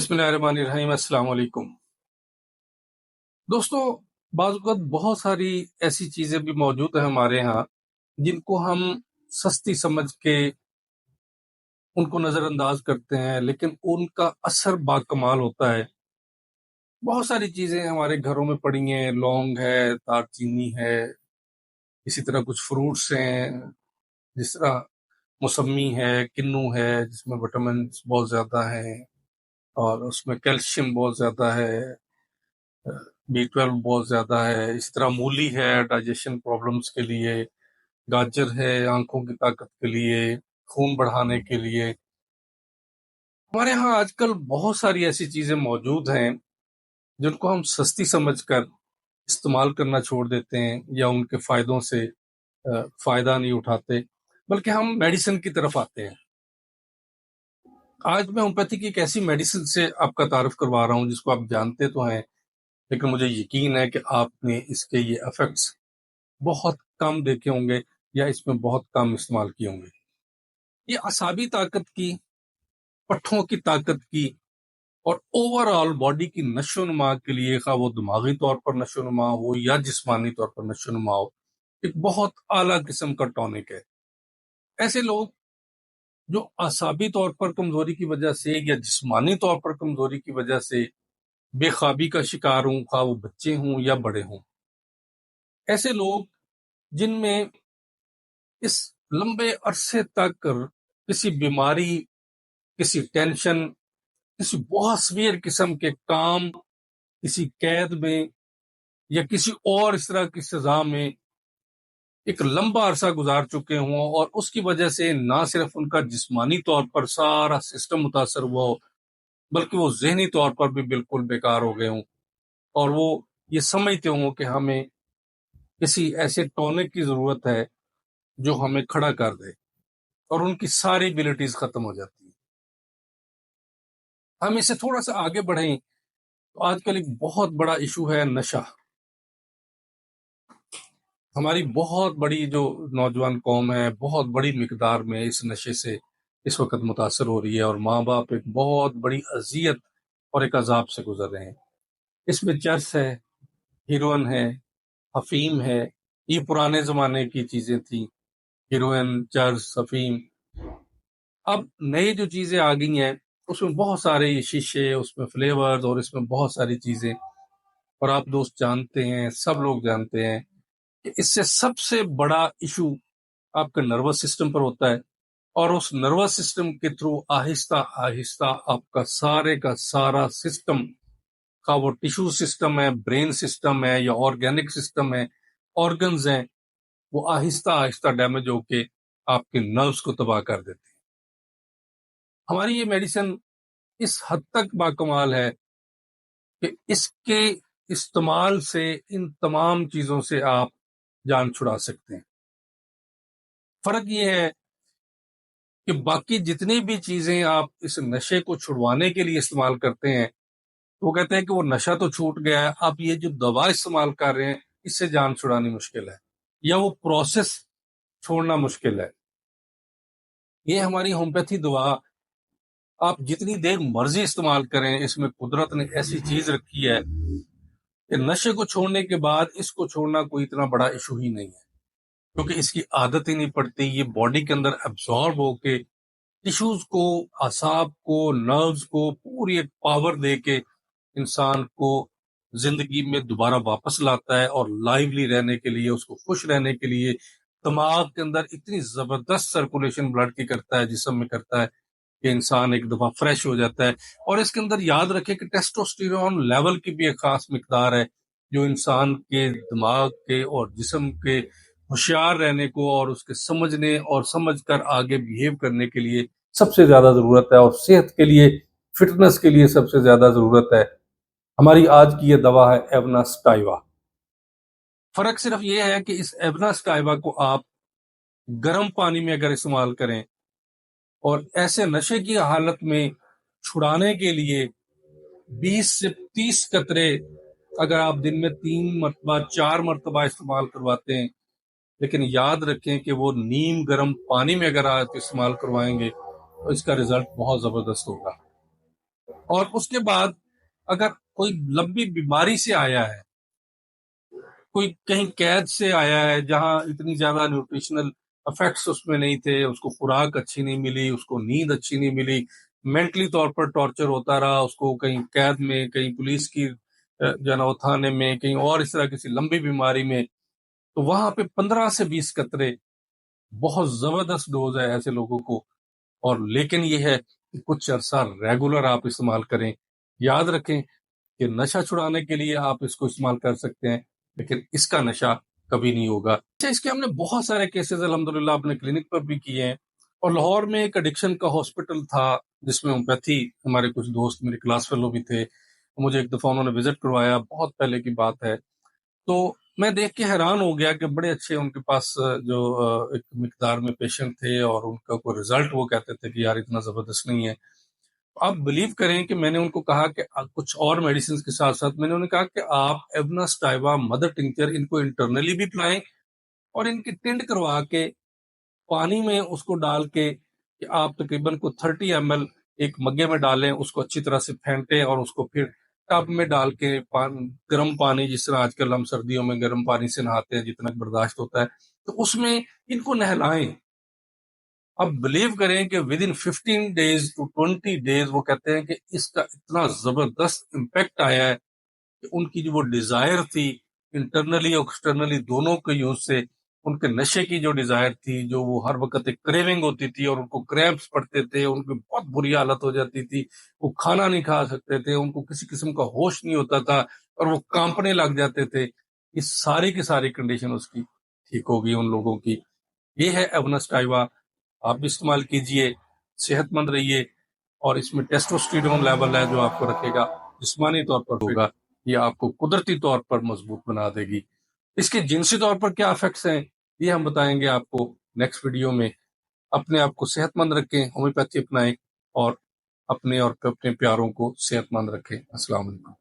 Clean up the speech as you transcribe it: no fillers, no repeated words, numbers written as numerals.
بسم اللہ الرحمن الرحیم۔ السلام علیکم دوستو، بعض اوقات بہت ساری ایسی چیزیں بھی موجود ہیں ہمارے ہاں جن کو ہم سستی سمجھ کے ان کو نظر انداز کرتے ہیں، لیکن ان کا اثر باکمال ہوتا ہے۔ بہت ساری چیزیں ہمارے گھروں میں پڑی ہیں، لونگ ہے، دار چینی ہے، اسی طرح کچھ فروٹس ہیں جس طرح موسمی ہے، کنو ہے جس میں وٹامنس بہت زیادہ ہیں اور اس میں کیلشیم بہت زیادہ ہے، B12 بہت زیادہ ہے۔ اس طرح مولی ہے ڈائجیشن پرابلمس کے لیے، گاجر ہے آنکھوں کی طاقت کے لیے، خون بڑھانے کے لیے۔ ہمارے ہاں آج کل بہت ساری ایسی چیزیں موجود ہیں جن کو ہم سستی سمجھ کر استعمال کرنا چھوڑ دیتے ہیں یا ان کے فائدوں سے فائدہ نہیں اٹھاتے، بلکہ ہم میڈیسن کی طرف آتے ہیں۔ آج میں ہومیوپیتھی کی ایک ایسی میڈیسن سے آپ کا تعارف کروا رہا ہوں جس کو آپ جانتے تو ہیں، لیکن مجھے یقین ہے کہ آپ نے اس کے یہ ایفیکٹس بہت کم دیکھے ہوں گے یا اس میں بہت کم استعمال کیے ہوں گے۔ یہ اعصابی طاقت کی، پٹھوں کی طاقت کی اور اوور آل باڈی کی نشو و نما کے لیے، خواہ وہ دماغی طور پر نشو و نما ہو یا جسمانی طور پر نشو و نما ہو، ایک بہت اعلیٰ قسم کا ٹونک ہے۔ ایسے لوگ جو اعصابی طور پر کمزوری کی وجہ سے یا جسمانی طور پر کمزوری کی وجہ سے بے خوابی کا شکار ہوں، خواہ وہ بچے ہوں یا بڑے ہوں، ایسے لوگ جن میں اس لمبے عرصے تک کسی بیماری، کسی ٹینشن، کسی بہت سویر قسم کے کام، کسی قید میں یا کسی اور اس طرح کی سزا میں ایک لمبا عرصہ گزار چکے ہوں، اور اس کی وجہ سے نہ صرف ان کا جسمانی طور پر سارا سسٹم متاثر ہوا ہو، بلکہ وہ ذہنی طور پر بھی بالکل بیکار ہو گئے ہوں، اور وہ یہ سمجھتے ہوں کہ ہمیں کسی ایسے ٹونک کی ضرورت ہے جو ہمیں کھڑا کر دے، اور ان کی ساری ایبلٹیز ختم ہو جاتی ہیں۔ ہم اسے تھوڑا سا آگے بڑھیں تو آج کل ایک بہت بڑا ایشو ہے نشہ۔ ہماری بہت بڑی جو نوجوان قوم ہے بہت بڑی مقدار میں اس نشے سے اس وقت متاثر ہو رہی ہے، اور ماں باپ ایک بہت بڑی اذیت اور ایک عذاب سے گزر رہے ہیں۔ اس میں چرس ہے، ہیروئن ہے، افیم ہے۔ یہ پرانے زمانے کی چیزیں تھیں، ہیروئن، چرس، افیم۔ اب نئی جو چیزیں آ گئی ہیں اس میں بہت سارے شیشے، اس میں فلیورز، اور اس میں بہت ساری چیزیں، اور آپ دوست جانتے ہیں، سب لوگ جانتے ہیں کہ اس سے سب سے بڑا ایشو آپ کا نروس سسٹم پر ہوتا ہے، اور اس نروس سسٹم کے تھرو آہستہ آہستہ آپ کا سارے کا سارا سسٹم، خواہ وہ ٹیشو سسٹم ہے، برین سسٹم ہے یا آرگینک سسٹم ہے، آرگنز ہیں، وہ آہستہ آہستہ ڈیمیج ہو کے آپ کے نروس کو تباہ کر دیتے ہیں۔ ہماری یہ میڈیسن اس حد تک باکمال ہے کہ اس کے استعمال سے ان تمام چیزوں سے آپ جان چھڑا سکتے ہیں۔ فرق یہ ہے کہ باقی جتنی بھی چیزیں آپ اس نشے کو چھڑوانے کے لیے استعمال کرتے ہیں، وہ کہتے ہیں کہ وہ نشہ تو چھوٹ گیا ہے، آپ یہ جو دوا استعمال کر رہے ہیں اس سے جان چھڑانی مشکل ہے، یا وہ پروسیس چھوڑنا مشکل ہے۔ یہ ہماری ہومیوپیتھی دوا آپ جتنی دیر مرضی استعمال کریں، اس میں قدرت نے ایسی چیز رکھی ہے کہ نشے کو چھوڑنے کے بعد اس کو چھوڑنا کوئی اتنا بڑا ایشو ہی نہیں ہے، کیونکہ اس کی عادت ہی نہیں پڑتی۔ یہ باڈی کے اندر ایبزارب ہو کے ٹیشوز کو، اعصاب کو، نروز کو پوری ایک پاور دے کے انسان کو زندگی میں دوبارہ واپس لاتا ہے، اور لائیولی رہنے کے لیے، اس کو خوش رہنے کے لیے دماغ کے اندر اتنی زبردست سرکولیشن بلڈ کی کرتا ہے، جسم میں کرتا ہے کہ انسان ایک دفعہ فریش ہو جاتا ہے۔ اور اس کے اندر یاد رکھے کہ ٹیسٹوسٹیرون لیول کی بھی ایک خاص مقدار ہے جو انسان کے دماغ کے اور جسم کے ہوشیار رہنے کو اور اس کے سمجھنے اور سمجھ کر آگے بیہیو کرنے کے لیے سب سے زیادہ ضرورت ہے، اور صحت کے لیے، فٹنس کے لیے سب سے زیادہ ضرورت ہے۔ ہماری آج کی یہ دوا ہے ایوناسٹائوا۔ فرق صرف یہ ہے کہ اس ایوناسٹائوا کو آپ گرم پانی میں اگر استعمال کریں، اور ایسے نشے کی حالت میں چھڑانے کے لیے 20 سے 30 قطرے اگر آپ دن میں 3 مرتبہ 4 مرتبہ استعمال کرواتے ہیں، لیکن یاد رکھیں کہ وہ نیم گرم پانی میں اگر آپ استعمال کروائیں گے تو اس کا رزلٹ بہت زبردست ہوگا۔ اور اس کے بعد اگر کوئی لمبی بیماری سے آیا ہے، کوئی کہیں قید سے آیا ہے جہاں اتنی زیادہ نیوٹریشنل افیکٹس اس میں نہیں تھے، اس کو خوراک اچھی نہیں ملی، اس کو نیند اچھی نہیں ملی، مینٹلی طور پر ٹارچر ہوتا رہا، اس کو کہیں قید میں، کہیں پولیس کی جو ہے نا وہ تھانے میں، کہیں اور اس طرح کسی لمبی بیماری میں، تو وہاں پہ 15 سے 20 قطرے بہت زبردست ڈوز ہے ایسے لوگوں کو۔ اور لیکن یہ ہے کہ کچھ عرصہ ریگولر آپ استعمال کریں۔ یاد رکھیں کہ نشہ چھڑانے کے لیے آپ اس کو استعمال کر سکتے ہیں، لیکن اس کا نشہ کبھی نہیں ہوگا۔ اچھا، اس کے ہم نے بہت سارے کیسز الحمدللہ اپنے کلینک پر بھی کیے ہیں، اور لاہور میں ایک ایڈکشن کا ہاسپٹل تھا جس میں ہومیوپیتھی، ہمارے کچھ دوست میرے کلاس فیلو بھی تھے، مجھے ایک دفعہ انہوں نے وزٹ کروایا، بہت پہلے کی بات ہے، تو میں دیکھ کے حیران ہو گیا کہ بڑے اچھے ان کے پاس جو ایک مقدار میں پیشنٹ تھے، اور ان کا کوئی رزلٹ وہ کہتے تھے کہ یار اتنا زبردست نہیں ہے۔ آپ بلیو کریں کہ میں نے ان کو کہا کہ کچھ اور میڈیسنز کے ساتھ ساتھ میں نے انہیں کہا کہ آپ ایونا سٹائوا مدر ٹنکچر ان کو انٹرنلی بھی پلائیں، اور ان کی ٹنڈ کروا کے پانی میں اس کو ڈال کے کہ آپ تقریباً کو 30 ml ایک مگے میں ڈالیں، اس کو اچھی طرح سے پھینٹیں، اور اس کو پھر ٹب میں ڈال کے گرم پانی، جس طرح آج کل ہم سردیوں میں گرم پانی سے نہاتے ہیں جتنا برداشت ہوتا ہے، تو اس میں ان کو نہلائیں۔ اب بلیو کریں کہ with in 15 days to 20 days وہ کہتے ہیں کہ اس کا اتنا زبردست امپیکٹ آیا ہے کہ ان کی جو وہ ڈیزائر تھی انٹرنلی اور ایکسٹرنلی دونوں کے یوز سے، ان کے نشے کی جو ڈیزائر تھی، جو وہ ہر وقت ایک کریونگ ہوتی تھی اور ان کو کریمپس پڑتے تھے، ان کی بہت بری حالت ہو جاتی تھی، وہ کھانا نہیں کھا سکتے تھے، ان کو کسی قسم کا ہوش نہیں ہوتا تھا، اور وہ کانپنے لگ جاتے تھے، یہ ساری کی ساری کنڈیشن اس کی ٹھیک ہوگی ان لوگوں کی۔ یہ ہے ایونسٹائوا، آپ بھی استعمال کیجئے، صحت مند رہیے، اور اس میں ٹیسٹوسٹیرون لیول ہے جو آپ کو رکھے گا، جسمانی طور پر ہوگا، یہ آپ کو قدرتی طور پر مضبوط بنا دے گی۔ اس کے جنسی طور پر کیا افیکٹس ہیں یہ ہم بتائیں گے آپ کو نیکسٹ ویڈیو میں۔ اپنے آپ کو صحت مند رکھیں، ہومیوپیتھی اپنائیں، اور اپنے اور اپنے پیاروں کو صحت مند رکھیں۔ السلام علیکم۔